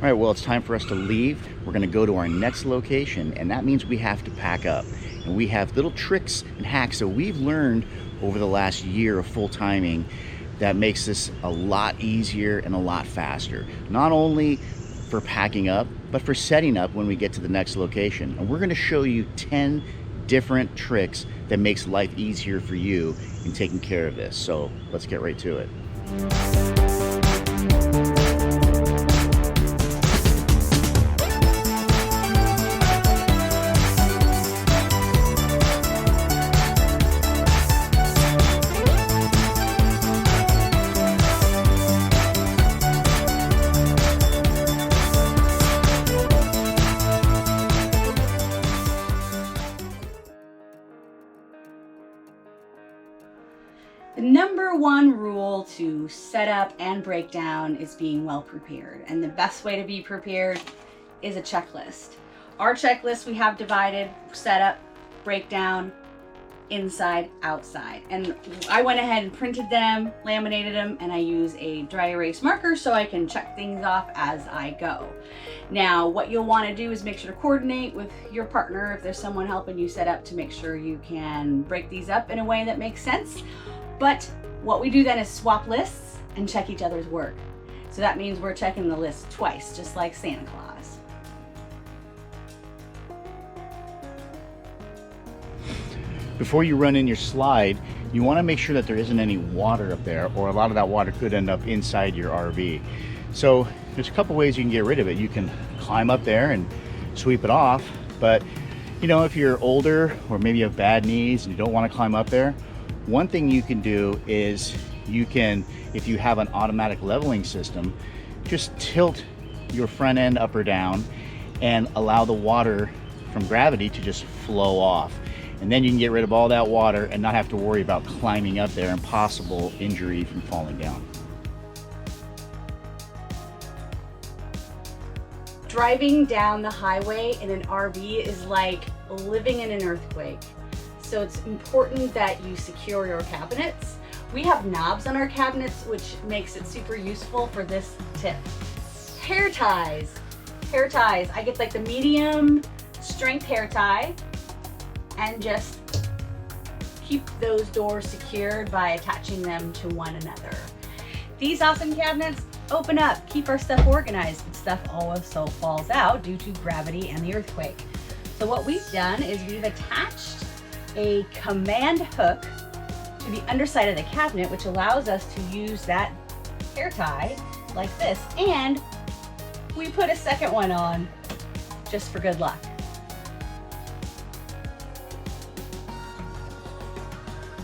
All right, well, it's time for us to leave. We're gonna go to our next location, and that means we have to pack up. And we have little tricks and hacks that we've learned over the last year of full timing that makes this a lot easier and a lot faster. Not only for packing up, but for setting up when we get to the next location. And we're gonna show you 10 different tricks that makes life easier for you in taking care of this. So let's get right to it. The number one rule to set up and break down is being well prepared. And the best way to be prepared is a checklist. Our checklist we have divided, setup, breakdown, inside, outside. And I went ahead and printed them, laminated them, and I use a dry erase marker so I can check things off as I go. Now, what you'll want to do is make sure to coordinate with your partner if there's someone helping you set up to make sure you can break these up in a way that makes sense. But what we do then is swap lists and check each other's work. So that means we're checking the list twice, just like Santa Claus. Before you run in your slide, you want to make sure that there isn't any water up there, or a lot of that water could end up inside your RV. So there's a couple ways you can get rid of it. You can climb up there and sweep it off, but you know, if you're older or maybe you have bad knees and you don't want to climb up there, one thing you can do is you can, if you have an automatic leveling system, just tilt your front end up or down and allow the water from gravity to just flow off. And then you can get rid of all that water and not have to worry about climbing up there and possible injury from falling down. Driving down the highway in an RV is like living in an earthquake. So it's important that you secure your cabinets. We have knobs on our cabinets, which makes it super useful for this tip. Hair ties. Hair ties. I get like the medium strength hair tie and just keep those doors secured by attaching them to one another. These awesome cabinets open up, keep our stuff organized, but stuff also falls out due to gravity and the earthquake. So what we've done is we've attached a command hook to the underside of the cabinet, which allows us to use that hair tie like this, and we put a second one on just for good luck.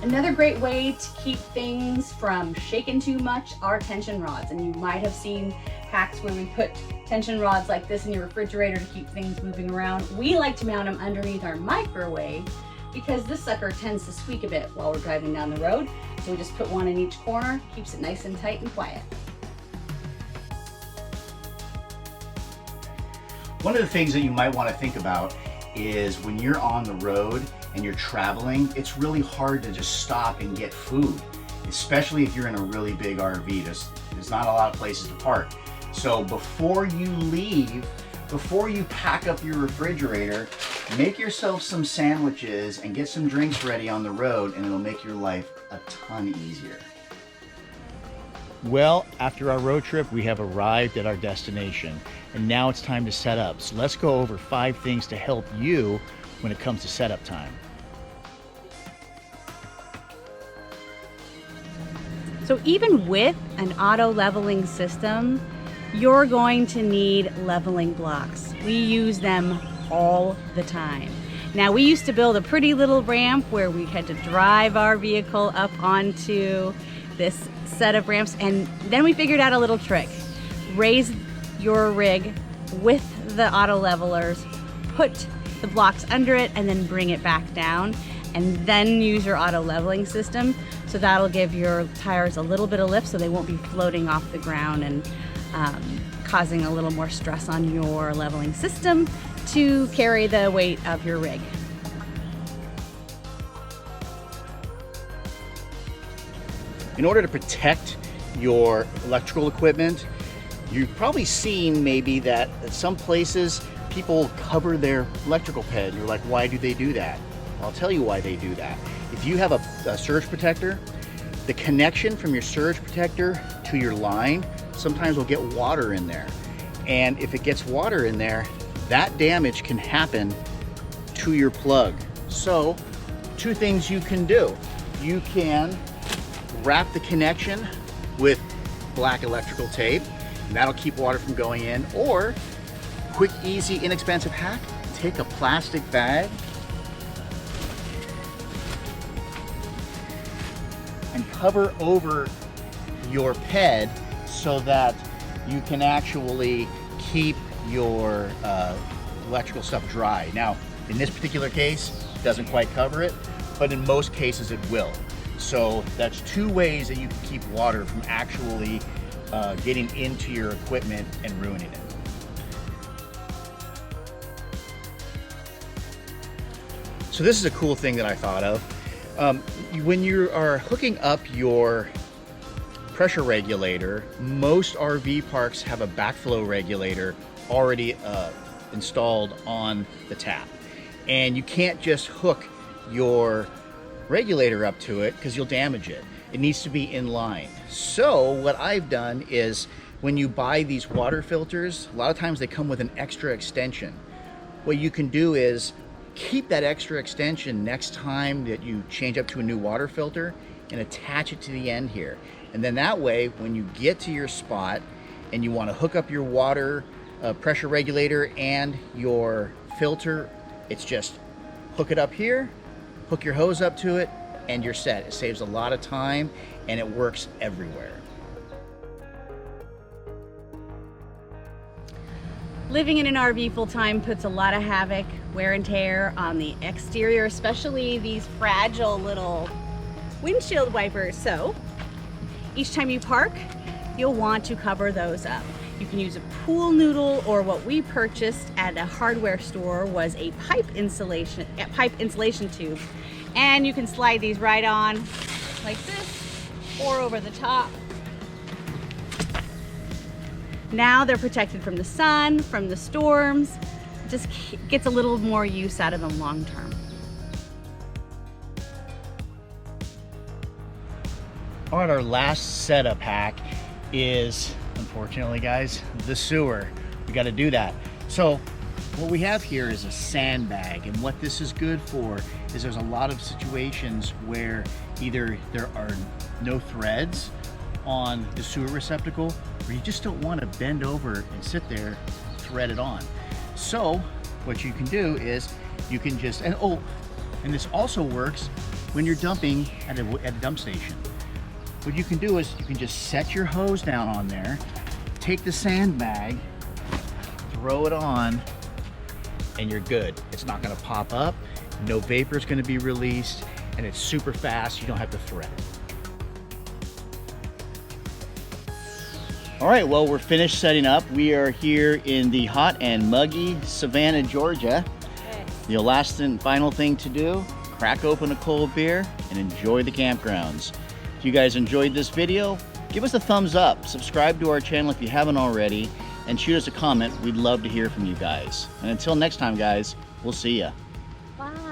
Another great way to keep things from shaking too much are tension rods, and you might have seen hacks where we put tension rods like this in your refrigerator to keep things moving around. We like to mount them underneath our microwave because this sucker tends to squeak a bit while we're driving down the road. So we just put one in each corner, keeps it nice and tight and quiet. One of the things that you might want to think about is when you're on the road and you're traveling, it's really hard to just stop and get food, especially if you're in a really big RV. There's not a lot of places to park. So before you leave, before you pack up your refrigerator, make yourself some sandwiches and get some drinks ready on the road, and it'll make your life a ton easier. Well, after our road trip, we have arrived at our destination, and now it's time to set up. So let's go over 5 things to help you when it comes to setup time. So even with an auto leveling system, you're going to need leveling blocks. We use them all the time. Now, we used to build a pretty little ramp where we had to drive our vehicle up onto this set of ramps, and then we figured out a little trick. Raise your rig with the auto levelers, put the blocks under it, and then bring it back down, and then use your auto leveling system. So that'll give your tires a little bit of lift so they won't be floating off the ground and causing a little more stress on your leveling system to carry the weight of your rig. In order to protect your electrical equipment, You've probably seen maybe that at some places people cover their electrical pad. You're like, why do they do that? I'll tell you why they do that. If you have a surge protector, the connection from your surge protector to your line sometimes will get water in there. And if it gets water in there, that damage can happen to your plug. So, two things you can do. You can wrap the connection with black electrical tape, and that'll keep water from going in. Or, quick, easy, inexpensive hack, take a plastic bag and cover over your ped so that you can actually keep your electrical stuff dry. Now, in this particular case, it doesn't quite cover it, but in most cases it will. So that's two ways that you can keep water from actually getting into your equipment and ruining it. So this is a cool thing that I thought of. When you are hooking up your pressure regulator, most RV parks have a backflow regulator already installed on the tap. And you can't just hook your regulator up to it because you'll damage it. It needs to be in line. So what I've done is when you buy these water filters, a lot of times they come with an extra extension. What you can do is keep that extra extension next time that you change up to a new water filter and attach it to the end here. And then that way, when you get to your spot and you want to hook up your water pressure regulator and your filter, it's just hook it up here, hook your hose up to it, and you're set. It saves a lot of time and it works everywhere. Living in an RV full-time puts a lot of havoc, wear and tear on the exterior, especially these fragile little windshield wipers. So each time you park, you'll want to cover those up. You can use a pool noodle, or what we purchased at a hardware store was a pipe insulation tube. And you can slide these right on like this or over the top. Now they're protected from the sun, from the storms. Just gets a little more use out of them long term. All right, our last setup hack is, unfortunately guys, the sewer. We got to do that. So what we have here is a sandbag, and what this is good for is there's a lot of situations where either there are no threads on the sewer receptacle, or you just don't want to bend over and sit there, thread it on. So what you can do is you can just, and this also works when you're dumping at a dump station. What you can do is you can just set your hose down on there, take the sandbag, throw it on, and you're good. It's not going to pop up, no vapor is going to be released, and it's super fast. You don't have to thread it. All right, well, we're finished setting up. We are here in the hot and muggy Savannah, Georgia. The last and final thing to do, crack open a cold beer and enjoy the campgrounds. If you guys enjoyed this video, give us a thumbs up, subscribe to our channel if you haven't already, and shoot us a comment. We'd love to hear from you guys. And until next time, guys, we'll see ya. Bye.